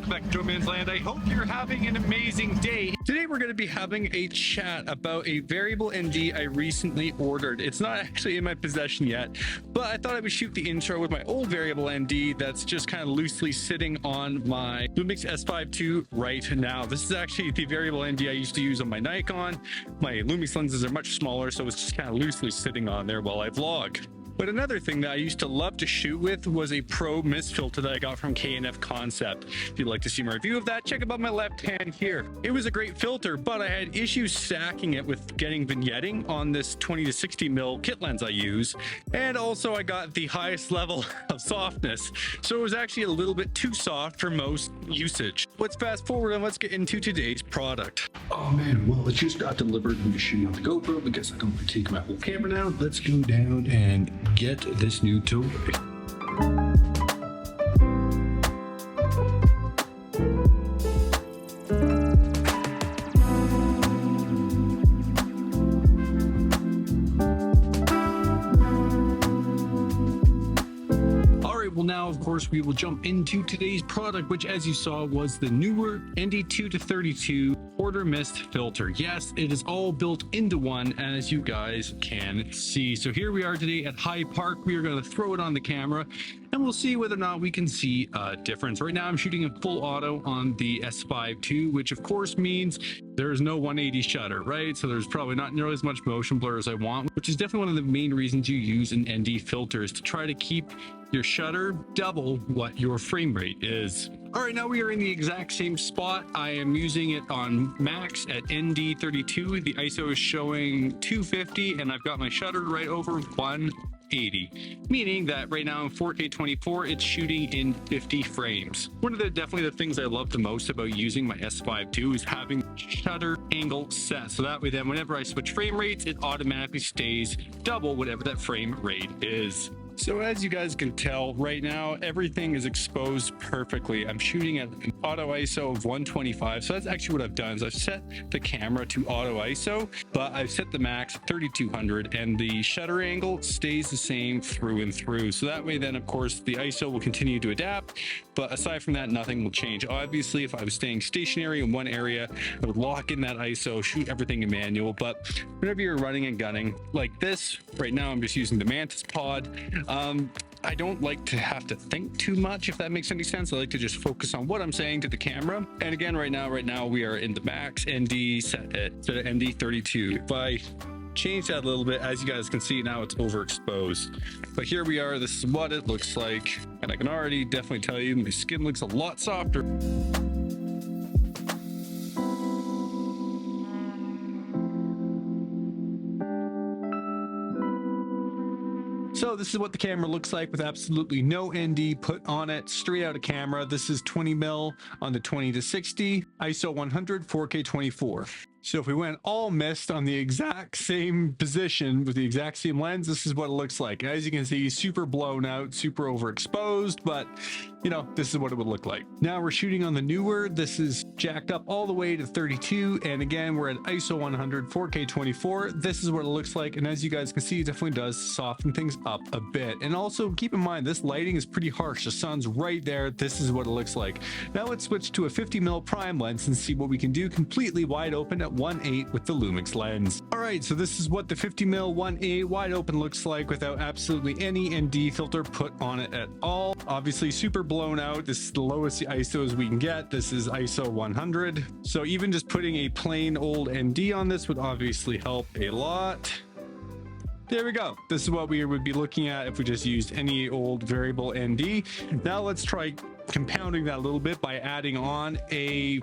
welcome back to Joe Man's Land. I hope you're having an amazing day. Today we're going to be having a chat about a variable ND I recently ordered. It's not actually in my possession yet, but I thought I would shoot the intro with my old variable ND that's just kind of loosely sitting on my Lumix S5II right now. This is actually the variable ND I used to use on my Nikon. My Lumix lenses are much smaller, so it's just kind of loosely sitting on there while I vlog. But another thing that I used to love to shoot with was a Pro mist filter that I got from K&F Concept. If you'd like to see my review of that, check about my left hand here. It was a great filter, but I had issues stacking it with getting vignetting on this 20 to 60 mil kit lens I use. And also I got the highest level of softness. So it was actually a little bit too soft for most usage. Let's fast forward and let's get into today's product. Oh man, well, it just got delivered. I'm just shooting on the GoPro because I don't want to take my whole camera now. Let's go down and get this new toy. Well, now, of course, we will jump into today's product, which, as you saw, was the Neewer ND2-32 quarter mist filter. Yes, it is all built into one, as you guys can see. So here we are today at High Park. We are going to throw it on the camera, and we'll see whether or not we can see a difference. Right now, I'm shooting in full auto on the S5II, which, of course, means there is no 180 shutter, right? So there's probably not nearly as much motion blur as I want, which is definitely one of the main reasons you use an ND filter, is to try to keep your shutter double what your frame rate is. All right, now we are in the exact same spot. I am using it on max at ND32. The ISO is showing 250 and I've got my shutter right over 180, meaning that right now in 4K 24, it's shooting in 50 frames. One of the definitely the things I love the most about using my S5II is having shutter angle set. So that way then whenever I switch frame rates, it automatically stays double whatever that frame rate is. So as you guys can tell right now, everything is exposed perfectly. I'm shooting at an auto ISO of 125. So that's actually what I've done is I've set the camera to auto ISO, but I've set the max at 3200 and the shutter angle stays the same through and through. So that way then, of course, the ISO will continue to adapt, but aside from that, nothing will change. Obviously, if I was staying stationary in one area, I would lock in that ISO, shoot everything in manual. But whenever you're running and gunning like this, right now I'm just using the Mantis Pod. I don't like to have to think too much, if that makes any sense. I like to just focus on what I'm saying to the camera. And again, right now we are in the max ND set at ND32. If I change that a little bit, as you guys can see, now it's overexposed. But here we are, this is what it looks like. And I can already definitely tell you my skin looks a lot softer. So this is what the camera looks like with absolutely no ND put on it, straight out of camera. This is 20 mil on the 20 to 60, ISO 100, 4K 24. So if we went all mist on the exact same position with the exact same lens, this is what it looks like. As you can see, super blown out, super overexposed, but you know, this is what it would look like. Now we're shooting on the Neewer. This is jacked up all the way to 32. And again, we're at ISO 100, 4K 24. This is what it looks like. And as you guys can see, it definitely does soften things up a bit. And also keep in mind, this lighting is pretty harsh. The sun's right there. This is what it looks like. Now let's switch to a 50 mil prime lens and see what we can do completely wide open at 1.8 with the Lumix lens. All right, so this is what the 50 mil 1.8 wide open looks like without absolutely any ND filter put on it at all. Obviously super blown out. This is the lowest ISOs we can get. This is ISO 100. So even just putting a plain old ND on this would obviously help a lot. There we go. This is what we would be looking at if we just used any old variable ND. Now let's try compounding that a little bit by adding on a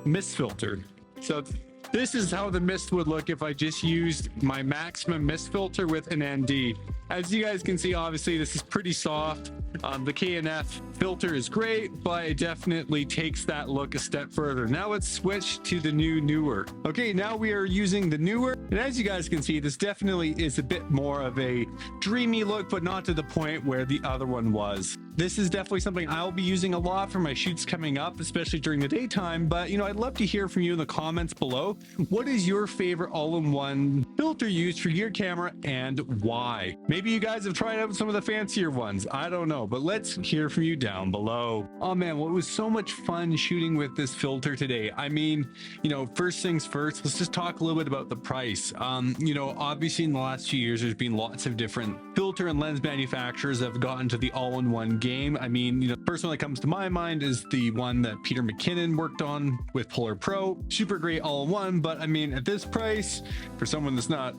mist filter. So this is how the mist would look if I just used my maximum mist filter with an ND. As you guys can see, obviously this is pretty soft. The K&F filter is great, but it definitely takes that look a step further. Now let's switch to the new Neewer. Okay, now we are using the Neewer, and as you guys can see, this definitely is a bit more of a dreamy look, but not to the point where the other one was. This is definitely something I'll be using a lot for my shoots coming up, especially during the daytime. But I'd love to hear from you in the comments below. What is your favorite all-in-one filter used for your camera and why? Maybe you guys have tried out some of the fancier ones. I don't know, but let's hear from you down below. Oh man, well, it was so much fun shooting with this filter today. I mean, first things first, let's just talk a little bit about the price. Obviously in the last few years, there's been lots of different filter and lens manufacturers that have gotten to the all-in-one game. I mean, the first one that comes to my mind is the one that Peter McKinnon worked on with Polar Pro. Super great all-in-one, but I mean, at this price, for someone that's not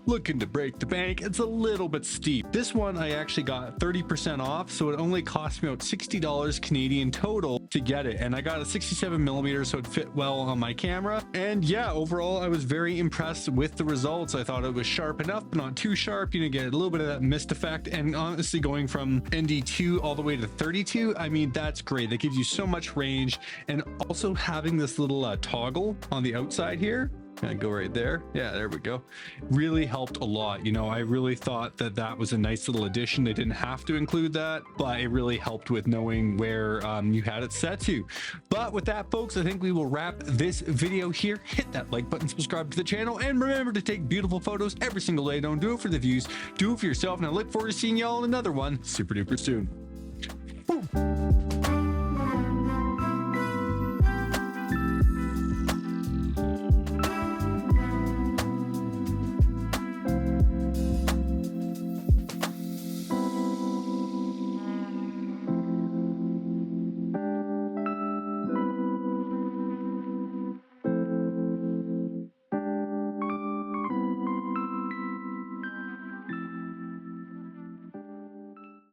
looking to break the bank, it's a little bit steep. This one I actually got 30% off, so it only cost me about $60 Canadian total to get it, and I got a 67mm, so it fit well on my camera. And yeah, overall I was very impressed with the results. I thought it was sharp enough but not too sharp, get a little bit of that mist effect. And honestly, going from ND2 all the way to 32, I mean, that's great. That gives you so much range. And also having this little toggle on the outside here, I go right there. Yeah, there we go. Really helped a lot. I really thought that was a nice little addition. They didn't have to include that, but it really helped with knowing where you had it set to. But with that, folks, I think we will wrap this video here. Hit that like button, subscribe to the channel, and remember to take beautiful photos every single day. Don't do it for the views, do it for yourself. And I look forward to seeing y'all in another one super duper soon. Woo.